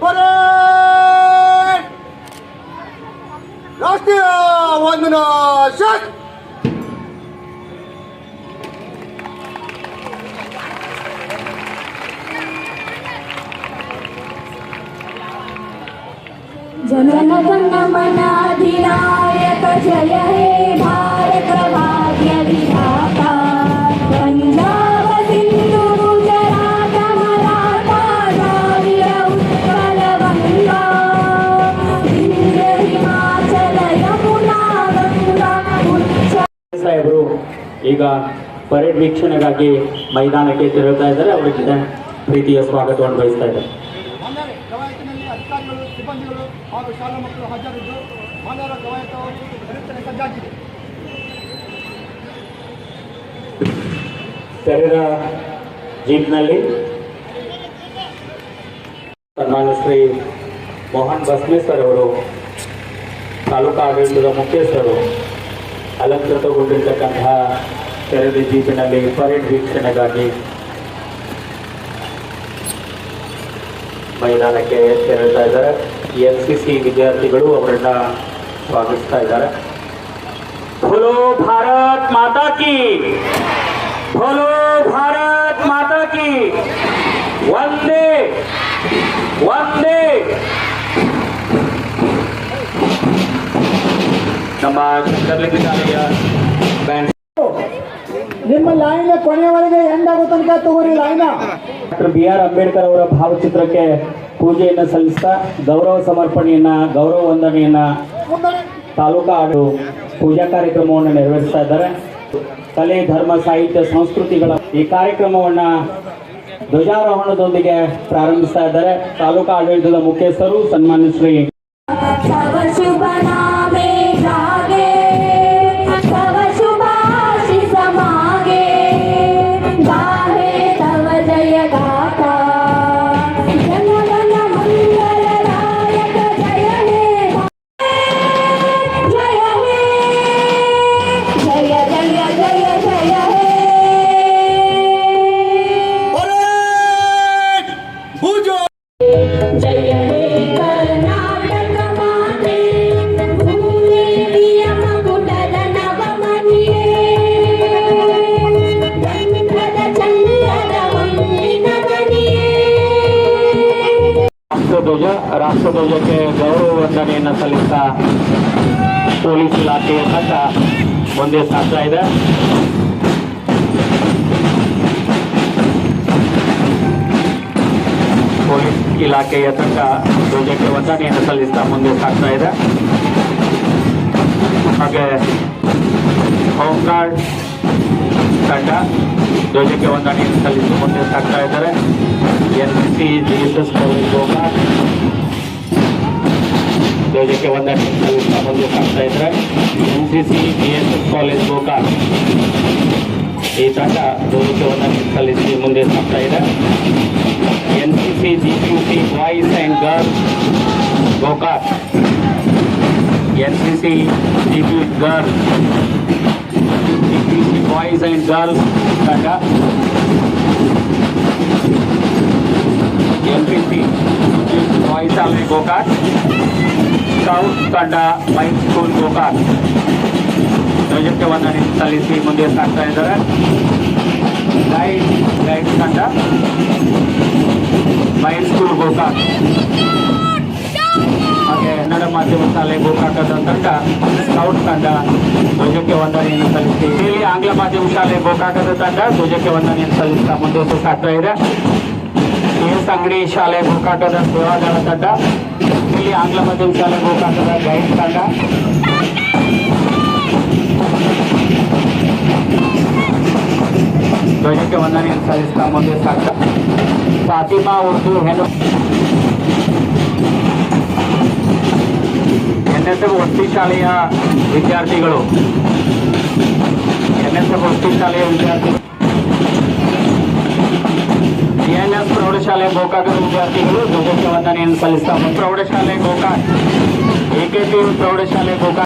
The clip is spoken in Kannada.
परेड राष्ट्रीय वंदना शट जनगण मन अधिनायक जय हे भारत भाग्य विधाता पंजाब सिंधु गुजरात मराठा द्राविड़ उत्कल गंगा विंध्य हिमाचल यमुना गंगा ಸಾಹೇಬರು ಈಗ ಪರೇಡ್ ವೀಕ್ಷಣೆಗಾಗಿ ಮೈದಾನಕ್ಕೆ ತೆರಳುತ್ತಾ ಇದ್ದಾರೆ. ಅವರಿಗೆ ಪ್ರೀತಿಯ ಸ್ವಾಗತವನ್ನು ಬಯಸ್ತಾ ಇದ್ದಾರೆ. ಕವಾಯತಿನಲ್ಲಿ ಅಧಿಕಾರಿಗಳು ಸಿಬ್ಬಂದಿಗಳು ಹಾಗೂ ಶಾಲಾ ಮಕ್ಕಳು ಹಾಜರಿದ್ದು ಮಾನವರ ಕವಾಯತು ನಡೆಸಲು ಸಜ್ಜಾಗಿದೆ. ತೆರೆದ ಜೀಪ್ನಲ್ಲಿ ಸನ್ಮಾನ್ಯ ಶ್ರೀ ಮೋಹನ್ ಬಸ್ಮೇಶ್ವರ್ ಅವರು ತಾಲೂಕಾ ಆಡಳಿತದ ಮುಖ್ಯಸ್ಥರು ಅಲಂಕೃತಗೊಂಡಿರ್ತಕ್ಕಂತಹ ತೆರೆದ ಜೀಪಿನಲ್ಲಿ ಪರೇಡ್ ವೀಕ್ಷಣೆಗಾಗಿ ಮೈದಾನಕ್ಕೆ ತೆರಳುತ್ತಾ ಇದ್ದಾರೆ. NCC ವಿದ್ಯಾರ್ಥಿಗಳು ಅವರನ್ನ ಸ್ವಾಗತಿಸ್ತಾ ಇದ್ದಾರೆ. ಬೋಲೋ ಭಾರತ್ ಮಾತಾ ಕಿ, ಬೋಲೋ ಭಾರತ್ ಮಾತಾ ಕಿ, ವಂದೇ ವಂದೇ. ನಮ್ಮ ಶಂಕರಲಿಂಗ ಶಾಲೆಯ ಬ್ಯಾಂಡ್ ನಿಮ್ಮ ಲೈನ್ ಕೊನೆಯವರೆಗೆ ಎಂಡ್ ಆಗೋ ತನಕ ತಗೋರಿ ಲೈನ್. ಡಾಕ್ಟರ್ BR ಅಂಬೇಡ್ಕರ್ ಅವರ ಭಾವಚಿತ್ರಕ್ಕೆ ಪೂಜೆಯನ್ನು ಸಲ್ಲಿಸ್ತಾ ಗೌರವ ವಂದನೆಯನ್ನ ತಾಲೂಕಾ ಪೂಜಾ ಕಾರ್ಯಕ್ರಮವನ್ನು ನೆರವೇರಿಸ್ತಾ ಇದ್ದಾರೆ. ಕಲೆ, ಧರ್ಮ, ಸಾಹಿತ್ಯ, ಸಂಸ್ಕೃತಿಗಳ ಈ ಕಾರ್ಯಕ್ರಮವನ್ನ ಧ್ವಜಾರೋಹಣದೊಂದಿಗೆ ಪ್ರಾರಂಭಿಸ್ತಾ ಇದ್ದಾರೆ. ತಾಲೂಕಾ ಆಡಳಿತದ ಮುಖ್ಯಸ್ಥರು ಸನ್ಮಾನ್ಯ ಶ್ರೀ तव शुभ नामे जागे तव शुभाशिष मागे गाहे तव जय गाथा जनगण मंगलदायक जय हे जय हे जय जय जय जय हे परेड पूजो जय हे कर्नाटक माते भूदेविय मकुटद नवमन्ये गंधद चंद्ರದ ಹೊನ್ನಿನ ಗಣಿಯೇ. ರಾಷ್ಟ್ರಧ್ವಜಕ್ಕೆ ಗೌರವ ವಂದನೆಯನ್ನು ಸಲ್ಲಿಸ್ತಾ ಪೊಲೀಸ್ ಇಲಾಖೆಯ ತಂಡ ಮುಂದೆ ಸಾಗ್ತಾ ಇದೆ. ಪೊಲೀಸ್ ಇಲಾಖೆಯ ತಂಡ ಧ್ವಜಕ್ಕೆ ವಂದನೆಯನ್ನು ಸಲ್ಲಿಸ್ತಾ ಮುಂದೆ ಸಾಗ್ತಾ ಇದೆ. ಹಾಗೆ ಹೋಮ್ ಗಾರ್ಡ್ ತಂಡ ಧ್ವಜಕ್ಕೆ ವಂದನೆಯನ್ನು ಸಲ್ಲಿಸಿ ಮುಂದೆ ಸಾಗ್ತಾ ಇದ್ದಾರೆ. NCC GSS ಕಾಲೇಜ್ ಗೋಕಾಕ್ ಧ್ವಜಕ್ಕೆ ವಂದನೆಯನ್ನು ಸಲ್ಲಿಸ್ತಾ ಮುಂದೆ ಸಾಗ್ತಾ ಇದ್ದಾರೆ. NCC GSS ಕಾಲೇಜ್ ಗೋಕಾಕ್ ಈ ತಂಡ ಧ್ವಜಕ್ಕೆ ವಂದನೆಯನ್ನು ಸಲ್ಲಿಸಿ ಮುಂದೆ ಸಾಗ್ತಾ ಇದೆ. NCC GQC boys and girls Gokak, NCC GQC girls, GQC boys and girls ತಂಡ, NPC ಬಾಯ್ಸ್ ಶಾಲೆ ಗೋಕಾಕ್, ಸ್ಕೌಟ್ ತಂಡ ಮೈನ್ ಸ್ಕೂಲ್ ಗೋಕಾಕ್ ಧ್ವಜಕ್ಕೆ ವಂದನೆ ಸಲ್ಲಿಸಿ ಮುಂದೆ ಸಾಗ್ತಾ ಇದ್ದಾರೆ. ಗೈಡ್ ತಂಡ ಮೈನ್ ಸ್ಕೂಲ್ ಗೋಕಾಕ್, ಹಾಗೆ ಕನ್ನಡ ಮಾಧ್ಯಮ ಶಾಲೆ ಗೋಕಾಕದ ತಂಡ ಸ್ಕೌಟ್ ತಂಡ ಧ್ವಜಕ್ಕೆ ವಂದನೆಯನ್ನು ಸಲ್ಲಿಸಿ, ಇಲ್ಲಿ ಆಂಗ್ಲ ಮಾಧ್ಯಮ ಶಾಲೆ ಗೋಕಾಕದ ತಂಡ ಧ್ವಜಕ್ಕೆ ವಂದನೆಯನ್ನು ಸಲ್ಲಿಸ್ತಾ ಮುಂದೆ ಸಾಗ್ತಾ ಇದೆ. KS ಅಂಗಡಿ ಶಾಲೆ ಗೋಕಾಕದ ಸೇವಾದಳ ತಂಡ, ಇಲ್ಲಿ ಆಂಗ್ಲ ಮಾಧ್ಯಮ ಶಾಲೆ ಗೋಕಾಕದ ಗೈಡ್ ತಂಡ, ಧ್ವಜಕ್ಕೆ ವಂದನೆಯನ್ನು ಸಲ್ಲಿಸ್ತಾ ಮುಂದೆ ಸಾಗ್ತಾ ಫಾತಿಮಾ ಉರ್ದು ಹೆಣ್ಣು NSF ವಸತಿ ಶಾಲೆಯ ವಿದ್ಯಾರ್ಥಿಗಳು, NSF ವಸತಿ ಶಾಲೆಯ ವಿದ್ಯಾರ್ಥಿಗಳು, DNS ಪ್ರೌಢಶಾಲೆ ಗೋಕಾಕದ ವಿದ್ಯಾರ್ಥಿಗಳು ಧ್ವಜಕ್ಕೆ ವಂದನೆಯನ್ನು ಸಲ್ಲಿಸ್ತಾ ಪ್ರೌಢಶಾಲೆ ಗೋಕಾಕ್, AKP ಪ್ರೌಢಶಾಲೆ ಗೋಕಾಕ್